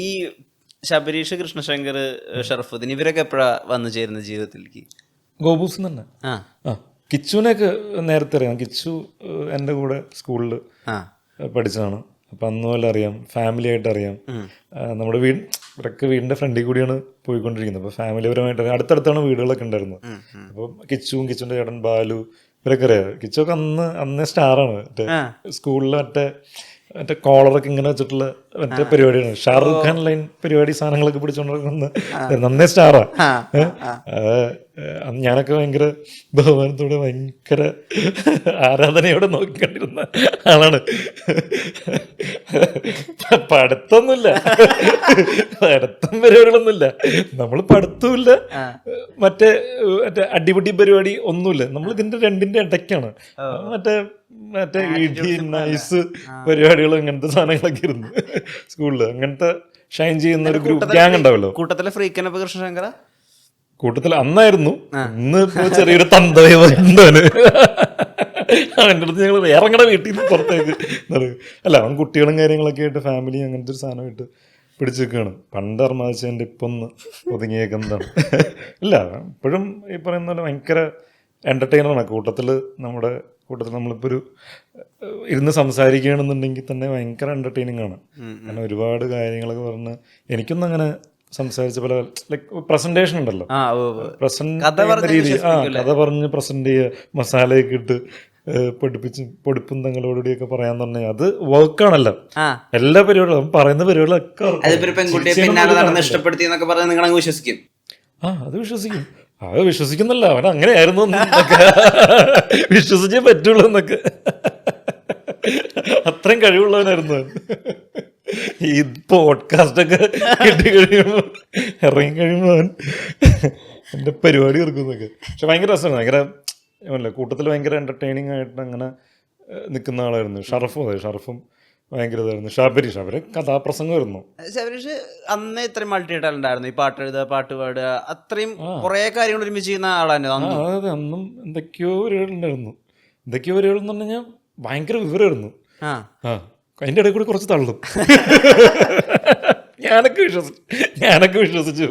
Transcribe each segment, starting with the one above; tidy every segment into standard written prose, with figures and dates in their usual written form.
ഈ ശബരീഷ്, കൃഷ്ണശങ്കർ, ഷറഫുദ്ദീൻ ഇവരൊക്കെ എപ്പോഴാ വന്നു ചേരുന്ന ജീവിതത്തിലേക്ക്? ഗോപൂസ് തന്നെ. കിച്ചുവിനെയൊക്കെ നേരത്തെ അറിയാം. കിച്ചു എൻ്റെ കൂടെ സ്കൂളിൽ പഠിച്ചതാണ്. അപ്പം അന്ന് പോലെ അറിയാം, ഫാമിലി ആയിട്ട് അറിയാം. നമ്മുടെ ഇവരൊക്കെ വീടിൻ്റെ ഫ്രണ്ടിൽ കൂടിയാണ് പോയിക്കൊണ്ടിരിക്കുന്നത്. അപ്പോൾ ഫാമിലിപരമായിട്ട് അറിയാം. അടുത്തടുത്താണ് വീടുകളൊക്കെ ഉണ്ടായിരുന്നത്. അപ്പോൾ കിച്ചുവിൻ്റെ ചേട്ടൻ ബാലു ഇവരൊക്കെ അറിയാം. കിച്ചുവൊക്കെ അന്നേ സ്റ്റാറാണ്. മറ്റേ സ്കൂളിൽ മറ്റേ കോളറൊക്കെ ഇങ്ങനെ വെച്ചിട്ടുള്ള മറ്റേ പരിപാടിയാണ്. ഷാറൂഖ് ഖാൻ ലൈൻ പരിപാടി സാധനങ്ങളൊക്കെ പിടിച്ചോണ്ടിരിക്കുന്ന നന്നേ സ്റ്റാറാ. ഞാനൊക്കെ ഭയങ്കര ബഹുമാനത്തോടെ ഭയങ്കര ആരാധനയോടെ നോക്കിക്കണ്ടിരുന്ന ആളാണ്. പഠിത്തമൊന്നുമില്ല, പഠിത്തം പരിപാടികളൊന്നുമില്ല. നമ്മൾ പഠിത്തമില്ല, മറ്റേ അടിപിടി പരിപാടി ഒന്നുമില്ല. നമ്മൾ ഇതിന്റെ രണ്ടിന്റെ ഇടയ്ക്കാണ്. മറ്റേ ഇടി നൈസ് പരിപാടികളും ഇങ്ങനത്തെ സാധനങ്ങളൊക്കെ ഇരുന്നു സ്കൂളിൽ. അങ്ങനത്തെ ഷൈൻ ചെയ്യുന്ന ഒരു ഗ്രൂപ്പ് ഗ്യാങ് ഉണ്ടാവല്ലോ. കൂട്ടത്തിലെ ഫ്രീക്കനപ്പ കൃഷ്ണശങ്കര കൂട്ടത്തിൽ അന്നായിരുന്നു. ഇന്ന് ചെറിയൊരു തന്തവന് അവൻ്റെ അടുത്ത് ഞങ്ങൾ ഇറങ്ങണ വീട്ടിൽ നിന്ന് പുറത്തേക്ക് അല്ല, അവൻ കുട്ടികളും കാര്യങ്ങളൊക്കെ ആയിട്ട് ഫാമിലി അങ്ങനത്തെ ഒരു സാധനമായിട്ട് പിടിച്ചു വെക്കുകയാണ്. പണ്ട് അർമാദിച്ചതിൻ്റെ ഇപ്പം ഒന്ന് ഒതുങ്ങിയേക്കുന്നതാണ്. ഇല്ല, ഇപ്പോഴും ഈ പറയുന്ന പോലെ ഭയങ്കര എൻ്റർടൈനറാണ്. നമ്മുടെ കൂട്ടത്തിൽ നമ്മളിപ്പോൾ ഇരുന്ന് സംസാരിക്കുകയാണെന്നുണ്ടെങ്കിൽ തന്നെ ഭയങ്കര എൻ്റർടൈനിങ് ആണ്. കാരണം ഒരുപാട് കാര്യങ്ങളൊക്കെ പറഞ്ഞ് എനിക്കൊന്നും അങ്ങനെ സംസാരിച്ച പോലെ ലൈക്ക് പ്രസന്റേഷൻ ഉണ്ടല്ലോ, രീതി കഥ പറഞ്ഞ് പ്രസന്റ് ചെയ്യുക, മസാലയൊക്കെ ഇട്ട് പൊടിപ്പും തങ്ങളോടുകൂടിയൊക്കെ പറയാൻ തന്നെ അത് വർക്കാണല്ലോ. എല്ലാ പരിപാടികളും പറയുന്ന പരിപാടികളൊക്കെ അത് വിശ്വസിക്കും. അത് വിശ്വസിക്കുന്നല്ല, അവൻ അങ്ങനെയായിരുന്നു വിശ്വസിച്ചേ പറ്റുള്ളൂ എന്നൊക്കെ. അത്രയും കഴിവുള്ളവനായിരുന്നു. ഈ പോഡ്കാസ്റ്റൊക്കെ കിട്ടിക്കഴിയുമ്പോൾ ഇറങ്ങിക്കഴിയുമ്പോൾ അവൻ എൻ്റെ പരിപാടി ഇറക്കുന്നൊക്കെ. പക്ഷെ ഭയങ്കര രസമാണ്. ഭയങ്കര കൂട്ടത്തിൽ ഭയങ്കര എൻ്റർടൈനിങ് ആയിട്ട് അങ്ങനെ നിൽക്കുന്ന ആളായിരുന്നു. ഷറഫും ഭയങ്കര ഇതായിരുന്നു. ശബരി കഥാപ്രസംഗമായിരുന്നു. ശബരീഷ് അന്ന് ഇത്രയും മൾട്ടി ടാലന്റ് ആയിരുന്നു. ഈ പാട്ട് എഴുതുക, പാട്ട് പാടുക, അത്രയും കുറെ കാര്യങ്ങൾ ഒരുമിച്ച് ചെയ്യുന്ന ആളായിരുന്നു. അതെ, അന്നും എന്തൊക്കെയോ വരികളുണ്ടായിരുന്നു. എന്തൊക്കെയോ വരികൾ എന്ന് പറഞ്ഞു കഴിഞ്ഞാൽ ഭയങ്കര വിവരമായിരുന്നു. അതിൻ്റെ ഇടയിൽ കൂടി കുറച്ച് തള്ളും. ഞാനൊക്കെ വിശ്വസിച്ചു.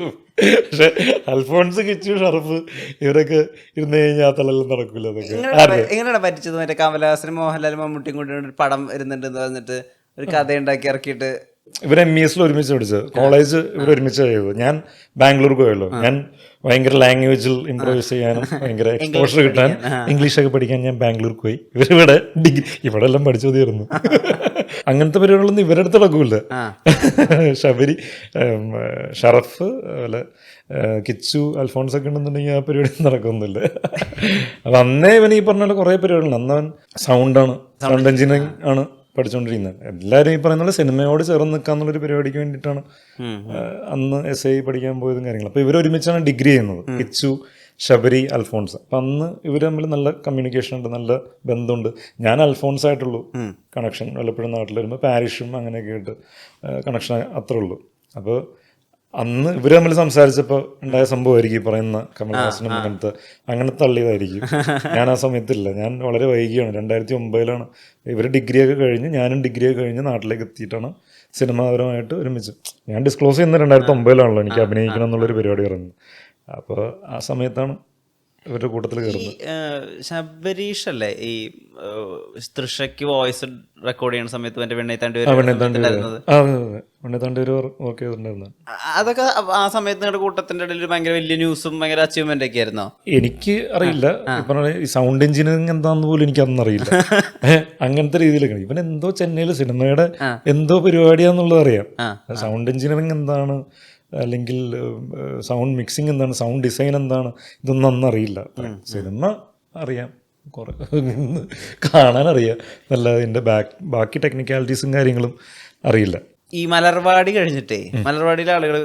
പക്ഷെ അൽഫോൺസ്, കിച്ചു, ഷറഫ് ഇവരൊക്കെ ഇരുന്ന് കഴിഞ്ഞാൽ തള്ളെല്ലാം നടക്കില്ല. അതൊക്കെ എങ്ങനെയാണ് പറ്റിച്ചത്? മറ്റേ കമലഹാസനും മോഹൻലാലും മമ്മൂട്ടിയും കൂടി ഒരു പടം വരുന്നുണ്ടെന്ന് പറഞ്ഞിട്ട് ഒരു കഥ ഉണ്ടാക്കി ഇറക്കിയിട്ട് ഇവർ MES ഒരുമിച്ച് പഠിച്ചത്. കോളേജ് ഇവർ ഒരുമിച്ച് ചെയ്തത്. ഞാൻ ബാംഗ്ലൂർ പോയല്ലോ. ഞാൻ ഭയങ്കര ലാംഗ്വേജിൽ ഇംപ്രൂവൈസ് ചെയ്യാനും ഭയങ്കര എക്സ്പോഷർ കിട്ടാൻ ഇംഗ്ലീഷൊക്കെ പഠിക്കാൻ ഞാൻ ബാംഗ്ലൂർ പോയി. ഇവരിവിടെ ഇവിടെ എല്ലാം പഠിച്ചു മതിയായിരുന്നു. അങ്ങനത്തെ പരിപാടികളൊന്നും ഇവരുടെ അടുത്ത് നടക്കൂല. ഷറഫ് അതുപോലെ കിച്ചു, അൽഫോൺസ് ഒക്കെ ഉണ്ടെന്നുണ്ടെങ്കിൽ ആ പരിപാടി നടക്കൊന്നുമില്ല. അപ്പം അന്നേ ഇവൻ ഈ പറഞ്ഞ പോലെ കുറേ പരിപാടികളുണ്ട്. അന്നവൻ സൗണ്ട് എഞ്ചിനീയറിംഗ് ആണ് പഠിച്ചുകൊണ്ടിരിക്കുന്നത്. എല്ലാവരും ഈ പറയുന്ന സിനിമയോട് ചേർന്ന് നിൽക്കാന്നുള്ളൊരു പരിപാടിക്ക് വേണ്ടിയിട്ടാണ് അന്ന് SI പഠിക്കാൻ പോയതും കാര്യങ്ങളും. അപ്പോൾ ഇവരൊരുമിച്ചാണ് ഡിഗ്രി ചെയ്യുന്നത്, കിച്ചു, ശബരി, അൽഫോൺസ്. അപ്പം അന്ന് ഇവർ തമ്മിൽ നല്ല കമ്മ്യൂണിക്കേഷൻ ഉണ്ട്, നല്ല ബന്ധമുണ്ട്. ഞാൻ അൽഫോൺസ് ആയിട്ടുള്ളൂ കണക്ഷൻ. വല്ലപ്പോഴും നാട്ടിൽ വരുമ്പോൾ പാരിഷും അങ്ങനെയൊക്കെ ആയിട്ട് കണക്ഷൻ അത്രേ ഉള്ളൂ. അപ്പോൾ അന്ന് ഇവർ തമ്മിൽ സംസാരിച്ചപ്പോൾ ഉണ്ടായ സംഭവമായിരിക്കും ഈ പറയുന്ന കമൽഹാസനും അങ്ങനെ തള്ളിയതായിരിക്കും. ഞാൻ ആ സമയത്തില്ല, ഞാൻ വളരെ വൈകിയാണ്. 2009 ഇവർ ഡിഗ്രിയൊക്കെ കഴിഞ്ഞ് ഞാനും ഡിഗ്രിയൊക്കെ കഴിഞ്ഞ് നാട്ടിലേക്ക് എത്തിയിട്ടാണ് സിനിമാപരമായിട്ട് ഒരുമിച്ച്. ഞാൻ ഡിസ്ക്ലോസ് ചെയ്യുന്ന 2009 എനിക്ക് അഭിനയിക്കണം എന്നുള്ളൊരു പരിപാടി പറയുന്നത്. അപ്പോൾ ആ സമയത്താണ് ഇവരുടെ കൂട്ടത്തിൽ കയറുന്നത്. ശബരീഷ് അല്ലേ ഈ തൃഷയ്ക്ക് വോയിസ് റെക്കോർഡ് ചെയ്യുന്ന സമയത്ത് മറ്റേ വെണ്ണേത്താണ്ടി വർക്ക് ചെയ്തിട്ടുണ്ടായിരുന്നു. അതൊക്കെ ആ സമയത്ത് നിങ്ങളുടെ കൂട്ടത്തിന്റെ ഇടയിൽ ഭയങ്കര വലിയ ന്യൂസും ഭയങ്കര അച്ചീവ്മെന്റ് ഒക്കെ ആയിരുന്നോ? എനിക്ക് അറിയില്ല. ഈ സൗണ്ട് എഞ്ചിനീയറിംഗ് എന്താന്ന് പോലും എനിക്ക് അതൊന്നും അറിയില്ല. അങ്ങനത്തെ രീതിയിലൊക്കെ ഇവൻ എന്തോ ചെന്നൈയിൽ സിനിമയുടെ എന്തോ പരിപാടിയാന്നുള്ളത് അറിയാം. സൗണ്ട് എഞ്ചിനീയറിംഗ് എന്താണ്, അല്ലെങ്കിൽ സൗണ്ട് മിക്സിങ് എന്താണ്, സൗണ്ട് ഡിസൈൻ എന്താണ്, ഇതൊന്നും അന്ന് അറിയില്ല. സിനിമ അറിയാം, കുറെ കാണാനറിയാം, നല്ല ഇതിൻ്റെ ബാക്കി ടെക്നിക്കാലിറ്റീസും കാര്യങ്ങളും അറിയില്ല. ഈ മലർവാടി കഴിഞ്ഞിട്ടേ മലർവാടിയിലെ ആളുകൾ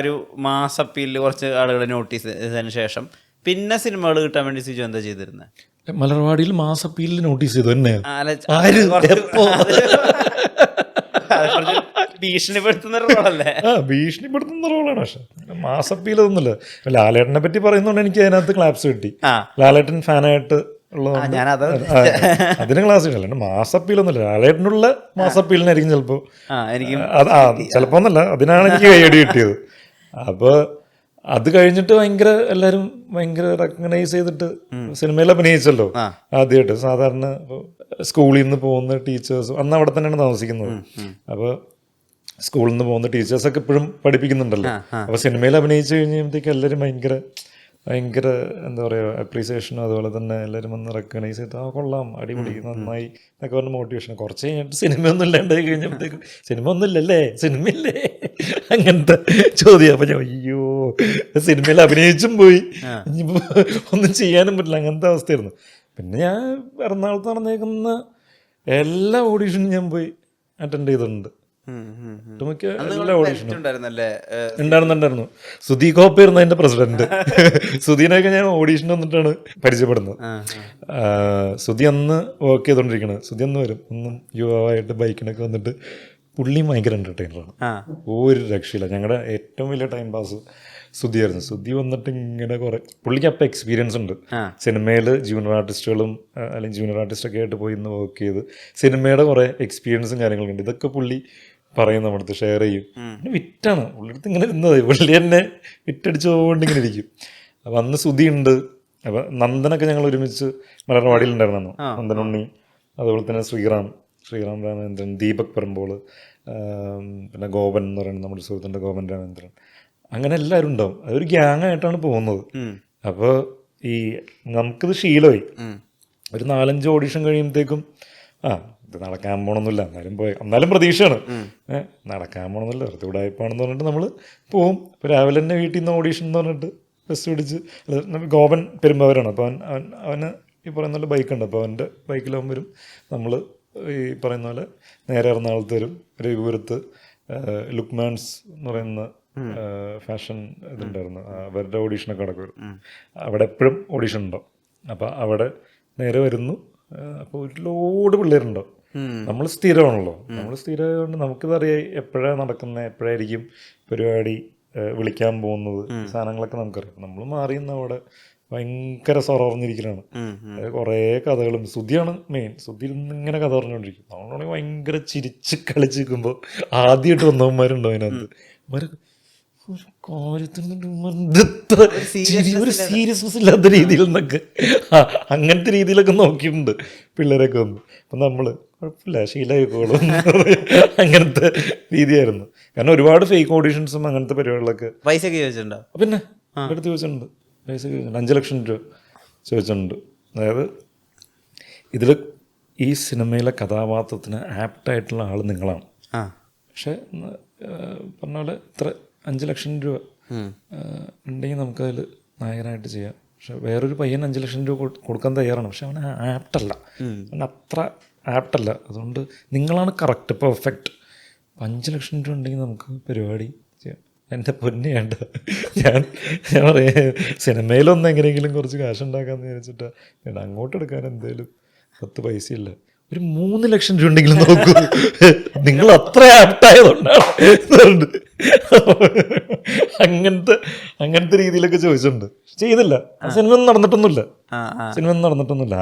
ഒരു മാസ് അപ്പീലിൽ കുറച്ച് ആളുകളെ നോട്ടീസ് ചെയ്തതിന് ശേഷം പിന്നെ സിനിമകൾ കിട്ടാൻ വേണ്ടി സിജു എന്താ ചെയ്തിരുന്നത്? മലർവാടിയിൽ മാസ് അപ്പീലിൽ നോട്ടീസ് ചെയ്തു തന്നെ ഭീഷണിപ്പെടുത്തുന്ന റോളല്ലേ? ഭീഷണിപ്പെടുത്തുന്ന റോളാണ്. പക്ഷെ മാസപ്പീലൊന്നുമില്ല. ലാലേട്ടനെ പറ്റി പറയുന്നതുകൊണ്ട് എനിക്ക് അതിനകത്ത് ക്ലാപ്സ് കിട്ടി. ലാലേട്ടൻ ഫാനായിട്ട് ഉള്ളതുകൊണ്ട് ഞാനത് അതിന് ക്ലാസ് ഇല്ല. അല്ലാണ്ട് മാസപ്പീലൊന്നുമില്ല. ലാലേട്ടനുള്ള മാസപ്പീലിനായിരിക്കും ചിലപ്പോൾ എനിക്ക് ചിലപ്പോൾ ഒന്നല്ല, അതിനാണ് എനിക്ക് കൈയടി കിട്ടിയത്. അപ്പോൾ അത് കഴിഞ്ഞിട്ട് എല്ലാവരും ഭയങ്കര റെക്കഗ്നൈസ് ചെയ്തിട്ട് സിനിമയിൽ അഭിനയിച്ചല്ലോ ആദ്യമായിട്ട്. സാധാരണ സ്കൂളിൽ നിന്ന് പോകുന്ന ടീച്ചേഴ്സ് അന്ന് അവിടെ തന്നെയാണ് താമസിക്കുന്നത്. അപ്പോൾ സ്കൂളിൽ നിന്ന് പോകുന്ന ടീച്ചേഴ്സൊക്കെ ഇപ്പോഴും പഠിപ്പിക്കുന്നുണ്ടല്ലോ. അപ്പോൾ സിനിമയിൽ അഭിനയിച്ചു കഴിയുമ്പോഴത്തേക്ക് എല്ലാവരും ഭയങ്കര എന്താ പറയുക അപ്രീസിയേഷനും, അതുപോലെ തന്നെ എല്ലാവരും വന്ന് റെക്കഗ്നൈസ് ചെയ്ത് കൊള്ളാം, അടിപൊളി, നന്നായി എന്നൊക്കെ പറഞ്ഞ മോട്ടിവേഷൻ. കുറച്ച് കഴിഞ്ഞിട്ട് സിനിമയൊന്നും ഇല്ലാണ്ടായി കഴിഞ്ഞപ്പോഴത്തേക്കും സിനിമ ഒന്നും ഇല്ലല്ലേ, സിനിമയില്ലേ, അങ്ങനത്തെ ചോദ്യം. അപ്പം ഞാൻ അയ്യോ, സിനിമയിൽ അഭിനയിച്ചും പോയി, ഇനിയിപ്പോൾ ഒന്നും ചെയ്യാനും പറ്റില്ല, അങ്ങനത്തെ അവസ്ഥയായിരുന്നു. പിന്നെ ഞാൻ എറണാകുളത്ത് നടന്നേക്കുന്ന എല്ലാ ഓഡീഷനും ഞാൻ പോയി അറ്റൻഡ് ചെയ്തിട്ടുണ്ട്. ഒട്ടുമിക്ക എല്ലാ ഓഡീഷനും ഉണ്ടായിരുന്നു. സുധി കോപ്പായിരുന്നു അതിന്റെ പ്രസിഡന്റ്. സുധീനൊക്കെ ഞാൻ ഓഡീഷൻ വന്നിട്ടാണ് പരിചയപ്പെടുന്നത്. സുധി അന്ന് വർക്ക് ചെയ്തോണ്ടിരിക്കണത്. സുധി അന്ന് വരും, ഒന്നും യുവാവായിട്ട് ബൈക്കിനൊക്കെ വന്നിട്ട്. പുള്ളിയും ഭയങ്കര എന്റർടൈനറാണ്, ഒരു രക്ഷയില്ല. ഞങ്ങളുടെ ഏറ്റവും വലിയ ടൈം പാസ് സുധിയായിരുന്നു. സുധി വന്നിട്ട് ഇങ്ങനെ പുള്ളിക്ക് അപ്പം എക്സ്പീരിയൻസ് ഉണ്ട്. സിനിമയിൽ ജൂനിയർ ആർട്ടിസ്റ്റുകളും അല്ലെങ്കിൽ ജൂനിയർ ആർട്ടിസ്റ്റൊക്കെ ആയിട്ട് പോയി ഇന്ന് വർക്ക് ചെയ്ത് സിനിമയുടെ കുറേ എക്സ്പീരിയൻസും കാര്യങ്ങളൊക്കെ ഉണ്ട്. ഇതൊക്കെ പുള്ളി പറയും, നമ്മുടെ അടുത്ത് ഷെയർ ചെയ്യും. പിന്നെ വിറ്റാണ് പുള്ളിയുടെ അടുത്ത് ഇങ്ങനെ ഇരുന്നത്. പുള്ളി എന്നെ വിറ്റടിച്ചുകൊണ്ട് ഇങ്ങനെ ഇരിക്കും. അപ്പം അന്ന് സുധി ഉണ്ട്. അപ്പം നന്ദനൊക്കെ ഞങ്ങൾ ഒരുമിച്ച് മലർവാടിയിലുണ്ടായിരുന്നു. നന്ദനുണ്ണി, അതുപോലെ തന്നെ ശ്രീറാം രാമേന്ദ്രൻ, ദീപക് പറമ്പോൾ, പിന്നെ ഗോപൻ എന്ന് പറയുന്നത് നമ്മുടെ സുഹൃത്തിൻ്റെ ഗോപൻ രാമേന്ദ്രൻ, അങ്ങനെ എല്ലാവരും ഉണ്ടാവും. അതൊരു ഗ്യാങ് ആയിട്ടാണ് പോകുന്നത്. അപ്പോൾ നമുക്കിത് ശീലമായി. ഒരു 4-5 ഓഡീഷൻ കഴിയുമ്പോഴത്തേക്കും ഇത് നടക്കാൻ പോകണമെന്നില്ല, എന്നാലും പ്രതീക്ഷയാണ്. നടക്കാൻ പോകണമെന്നില്ല, വെറുതെ ഉടായ്പാണെന്ന് പറഞ്ഞിട്ട് നമ്മൾ പോവും. ഇപ്പോൾ രാവിലെ തന്നെ വീട്ടിൽ നിന്ന് ഓഡീഷൻ എന്ന് പറഞ്ഞിട്ട് ബസ് പിടിച്ച്, ഗോപൻ പെരുമ്പാവൂരാണ്. അപ്പോൾ അവന് ഈ പറയുന്ന പോലെ ബൈക്കുണ്ട്. അപ്പോൾ അവൻ്റെ ബൈക്കിലാവുമ്പോൾ വരും. നമ്മൾ ഈ പറയുന്ന പോലെ നേരെ എറണാകുളത്ത് വരും. രഘുപുരത്ത് ലുക്മാൻസ് എന്ന് പറയുന്ന ഫാഷൻ ഇതുണ്ടായിരുന്നു, അവരുടെ ഓഡീഷനൊക്കെ നടക്കും. അവിടെ എപ്പോഴും ഓഡീഷൻ ഉണ്ടാവും. അപ്പോൾ അവിടെ നേരെ വരുന്നു. അപ്പോൾ ഒരു ലോഡ് പിള്ളേരുണ്ടാവും. നമ്മൾ സ്ഥിരമാണല്ലോ, നമ്മൾ സ്ഥിരമായതുകൊണ്ട് നമുക്കിതറിയാം എപ്പോഴാണ് നടക്കുന്നത്, എപ്പോഴായിരിക്കും പരിപാടി, വിളിക്കാൻ പോകുന്നത്, സാധനങ്ങളൊക്കെ നമുക്കറിയാം. നമ്മൾ മാറിയുന്ന അവിടെ ഭയങ്കര സൊറഞ്ഞിരിക്കലാണ്. കുറേ കഥകളും. സുധിയാണ് മെയിൻ. സുധി ഇങ്ങനെ കഥ പറഞ്ഞുകൊണ്ടിരിക്കും. നമ്മളാണെങ്കിൽ ഭയങ്കര ചിരിച്ച് കളിച്ചിരിക്കുമ്പോൾ ആദ്യമായിട്ട് വന്നവന്മാരുണ്ടോ അതിനകത്ത്, ഒരു കാര്യത്തിന് ഒരു സീരിയസ്നെസ് ഇല്ലാത്ത രീതിയിൽ നിന്നൊക്കെ അങ്ങനത്തെ രീതിയിലൊക്കെ നോക്കിയിട്ടുണ്ട് പിള്ളേരൊക്കെ വന്ന്. അപ്പം നമ്മൾ കുഴപ്പമില്ല, ശീലമായിക്കോളും, അങ്ങനത്തെ രീതിയായിരുന്നു. കാരണം ഒരുപാട് ഫേക്ക് ഓഡീഷൻസും അങ്ങനത്തെ പരിപാടികളൊക്കെ. പൈസ ഒക്കെ ചോദിച്ചിട്ടുണ്ടോ? പിന്നെ അടുത്ത് ചോദിച്ചിട്ടുണ്ട്, പൈസ ചോദിച്ചിട്ടുണ്ട്. 5 ലക്ഷം രൂപ ചോദിച്ചിട്ടുണ്ട്. അതായത് ഇതിൽ ഈ സിനിമയിലെ കഥാപാത്രത്തിന് ആപ്റ്റായിട്ടുള്ള ആൾ നിങ്ങളാണ്. പക്ഷെ പറഞ്ഞ പോലെ ഇത്ര 5 ലക്ഷം രൂപ ഉണ്ടെങ്കിൽ നമുക്കതിൽ നായകനായിട്ട് ചെയ്യാം. പക്ഷെ വേറൊരു പയ്യൻ 5 ലക്ഷം രൂപ കൊടുക്കാൻ തയ്യാറാണ്. പക്ഷെ അവൻ ആപ്റ്റല്ല, അവൻ അത്ര ആപ്റ്റല്ല. അതുകൊണ്ട് നിങ്ങളാണ് കറക്റ്റ്, പെർഫെക്റ്റ്. 5 ലക്ഷം രൂപ ഉണ്ടെങ്കിൽ നമുക്ക് പരിപാടി ചെയ്യാം. എൻ്റെ പൊന്നെയാണ്ട, ഞാൻ പറയാ സിനിമയിലൊന്നും എങ്ങനെയെങ്കിലും കുറച്ച് കാശുണ്ടാക്കാമെന്ന് വിചാരിച്ചിട്ട് അങ്ങോട്ട് എടുക്കാൻ എന്തേലും 10 പൈസയില്ല. ഒരു 3 ലക്ഷം രൂപ ഉണ്ടെങ്കിലും നോക്കൂ, നിങ്ങൾ അത്ര ആപ്റ്റായതുകൊണ്ടാണ്. അങ്ങനത്തെ രീതിയിലൊക്കെ ചോദിച്ചിട്ടുണ്ട്. ചെയ്തില്ല. സിനിമ ഒന്നും നടന്നിട്ടൊന്നുമില്ല.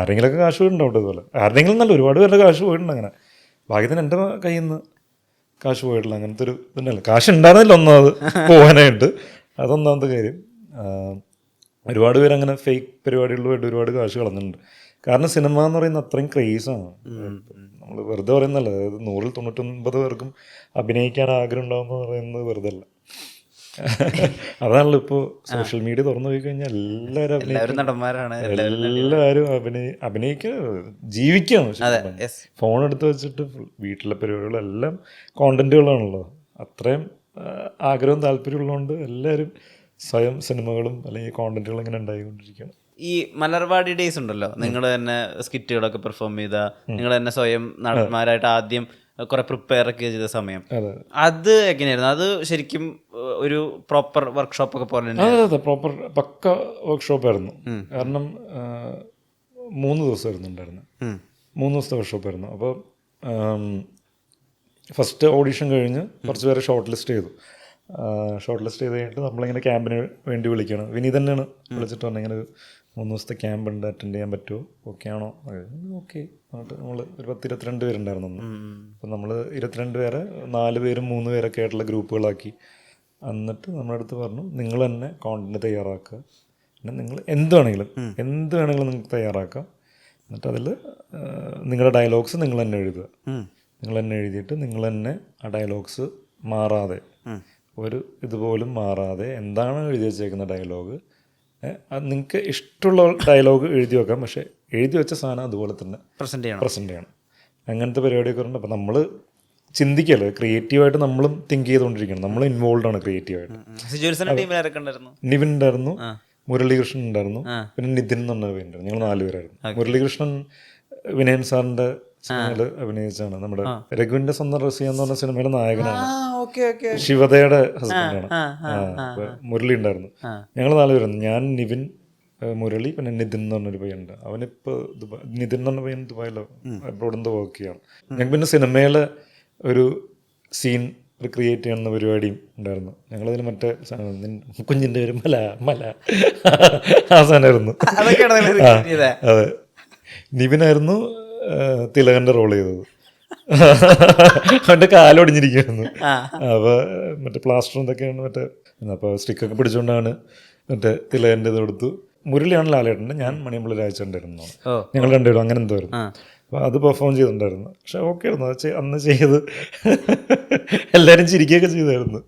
ആരെങ്കിലുമൊക്കെ കാശ് പോയിട്ടുണ്ടാവും ഇതുപോലെ. ആരുടെങ്കിലും നല്ല ഒരുപാട് പേരുടെ കാശ് പോയിട്ടുണ്ട്. അങ്ങനെ ഭാഗ്യത്തിന് എൻ്റെ കയ്യിൽ നിന്ന് കാശ് പോയിട്ടില്ല. അങ്ങനത്തെ ഒരു ഇതന്നെയല്ല. കാശ് ഉണ്ടായിരുന്നില്ല ഒന്നാമത് പോകാനായിട്ട്, അതൊന്നാമത്തെ കാര്യം. ഒരുപാട് പേര് അങ്ങനെ ഫേക്ക് പരിപാടികളിലുമായിട്ട് ഒരുപാട് കാശ് കളഞ്ഞിട്ടുണ്ട്. കാരണം സിനിമ എന്ന് പറയുന്നത് അത്രയും ക്രേസാണ്. നമ്മൾ വെറുതെ പറയുന്നല്ല. അതായത് 199 പേർക്കും അഭിനയിക്കാൻ ആഗ്രഹം ഉണ്ടാവുമെന്ന് പറയുന്നത് വെറുതെ അല്ല. അതാണല്ലോ ഇപ്പോൾ സോഷ്യൽ മീഡിയ തുറന്നു പോയി കഴിഞ്ഞാൽ എല്ലാവരും അഭിനയിക്കുക, ജീവിക്കുകയാണ്. ഫോൺ എടുത്ത് വെച്ചിട്ട് വീട്ടിലെ പരിപാടികളെല്ലാം കോണ്ടന്റുകളാണല്ലോ. അത്രയും ആഗ്രഹവും താല്പര്യം ഉള്ളതുകൊണ്ട് എല്ലാവരും സ്വയം സിനിമകളും അല്ലെങ്കിൽ കോണ്ടന്റുകളും ഇങ്ങനെ ഉണ്ടായിക്കൊണ്ടിരിക്കുകയാണ്. ഈ മലർവാടി ഡേയ്സ് ഉണ്ടല്ലോ, നിങ്ങൾ തന്നെ സ്കിറ്റുകളൊക്കെ പെർഫോം ചെയ്ത, നിങ്ങൾ തന്നെ സ്വയം നടന്മാരായിട്ട് ആദ്യം കുറെ പ്രിപ്പയർ ഒക്കെ ചെയ്ത സമയം, അത് എങ്ങനെയായിരുന്നു? അത് ശരിക്കും ഒരു പ്രോപ്പർ വർക്ക്ഷോപ്പ് ഒക്കെ പോലെ? അതെ, പ്രോപ്പർ പക്ക വർക്ക്ഷോപ്പായിരുന്നു. കാരണം 3 ദിവസമായിരുന്നു ഉണ്ടായിരുന്നത്. 3 ദിവസത്തെ വർക്ക്ഷോപ്പായിരുന്നു. അപ്പോൾ ഫസ്റ്റ് ഓഡീഷൻ കഴിഞ്ഞ് കുറച്ച് പേരെ ഷോർട്ട് ലിസ്റ്റ് ചെയ്തു. ഷോർട്ട് ലിസ്റ്റ് ചെയ്ത് കഴിഞ്ഞിട്ട് നമ്മളിങ്ങനെ ക്യാമ്പിന് വേണ്ടി വിളിക്കണം. വിനീത് തന്നെയാണ് വിളിച്ചിട്ട് പറഞ്ഞത്, ഇങ്ങനെ 3 ദിവസത്തെ ക്യാമ്പ് ഉണ്ട്, അറ്റൻഡ് ചെയ്യാൻ പറ്റുമോ, ഓക്കെ ആണോ? ഓക്കെ. എന്നിട്ട് നമ്മൾ ഒരു 10-22 പേരുണ്ടായിരുന്നു അന്ന്. അപ്പം നമ്മൾ 22 പേരെ 4 പേരും 3 പേരൊക്കെ ആയിട്ടുള്ള ഗ്രൂപ്പുകളാക്കി. എന്നിട്ട് നമ്മുടെ അടുത്ത് പറഞ്ഞു, നിങ്ങൾ തന്നെ കോണ്ടന്റ് തയ്യാറാക്കുക, പിന്നെ നിങ്ങൾ എന്ത് വേണമെങ്കിലും നിങ്ങൾക്ക് തയ്യാറാക്കാം. എന്നിട്ട് അതിൽ നിങ്ങളുടെ ഡയലോഗ്സ് നിങ്ങൾ തന്നെ എഴുതുക. നിങ്ങൾ തന്നെ എഴുതിയിട്ട് നിങ്ങൾ തന്നെ ആ ഡയലോഗ്സ് മാറാതെ, ഒരു ഇതുപോലും മാറാതെ, എന്താണ് എഴുതി വെച്ചേക്കുന്ന ഡയലോഗ്, അത് നിങ്ങൾക്ക് ഇഷ്ടമുള്ള ഡയലോഗ് എഴുതി വെക്കാം, പക്ഷേ എഴുതി വെച്ച സാധനം അതുപോലെ തന്നെ പ്രസൻറ്റ് ചെയ്യണം. അങ്ങനത്തെ പരിപാടിയൊക്കെ ഉണ്ട്. അപ്പോൾ നമ്മൾ ചിന്തിക്കല്ലേ, ക്രിയേറ്റീവായിട്ട് നമ്മളും തിങ്ക് ചെയ്തുകൊണ്ടിരിക്കണം, നമ്മൾ ഇൻവോൾവ് ആണ് ക്രിയേറ്റീവായിട്ട്. നിവിൻ ഉണ്ടായിരുന്നു, മുരളീകൃഷ്ണൻ ഉണ്ടായിരുന്നു, പിന്നെ നിതിൻ എന്ന് പറഞ്ഞ പേരുണ്ടായിരുന്നു. ഞങ്ങൾ 4 പേരായിരുന്നു. മുരളീകൃഷ്ണൻ വിനയൻ സാറിൻ്റെ സിനിമയിൽ അഭിനയിച്ചാണ്. നമ്മുടെ രഘുവിൻ്റെ സ്വന്തം റസിയ എന്ന് പറഞ്ഞ സിനിമയിലെ നായകനാണ്, ശിവതയുടെ ഹസ്ബൻഡാണ്. മുരളി ഉണ്ടായിരുന്നു. ഞങ്ങൾ 4 പേരായിരുന്നു. ഞാൻ, നിവിൻ, മുരളി, പിന്നെ നിതിൻ എന്ന് പറഞ്ഞൊരു പയ്യുണ്ട്. അവനിപ്പോൾ നിതിൻ എന്ന് പറഞ്ഞ പയ്യൻ ദുബായിലോ അബ്രോഡ് വർക്ക് ചെയ്യാണ്. ഞങ്ങൾക്ക് പിന്നെ സിനിമയിലെ ഒരു സീൻ ക്രിയേറ്റ് ചെയ്യുന്ന പരിപാടിയും ഉണ്ടായിരുന്നു. ഞങ്ങളതിന് മറ്റേ കുഞ്ഞിൻ്റെ പേര് മല ആ സാധനമായിരുന്നു. അതെ, നിവിനായിരുന്നു തിലകൻ്റെ റോൾ ചെയ്തത്. അവൻ്റെ കാലൊടിഞ്ഞിരിക്കുകയായിരുന്നു. അപ്പോൾ മറ്റേ പ്ലാസ്റ്റർ എന്തൊക്കെയാണ് മറ്റേ, അപ്പോൾ സ്റ്റിക്കൊക്കെ പിടിച്ചുകൊണ്ടാണ് മറ്റേ തിലകൻ്റെ ഇത് കൊടുത്തു. മുരളിയാണ് ലാലേട്ടൻ്റെ, ഞാൻ മണിയമ്പിളി രാജചന്ദ്രനായിരുന്നു. ഞങ്ങൾ രണ്ടുപേരും അങ്ങനെ എന്തോ ആയിരുന്നു. അപ്പോൾ അത് പെർഫോം ചെയ്തിട്ടുണ്ടായിരുന്നു. പക്ഷെ ഓക്കെ ആയിരുന്നു, അത് അന്ന് ചെയ്ത് എല്ലാവരും ചിരിക്കുകയൊക്കെ ചെയ്തായിരുന്നു.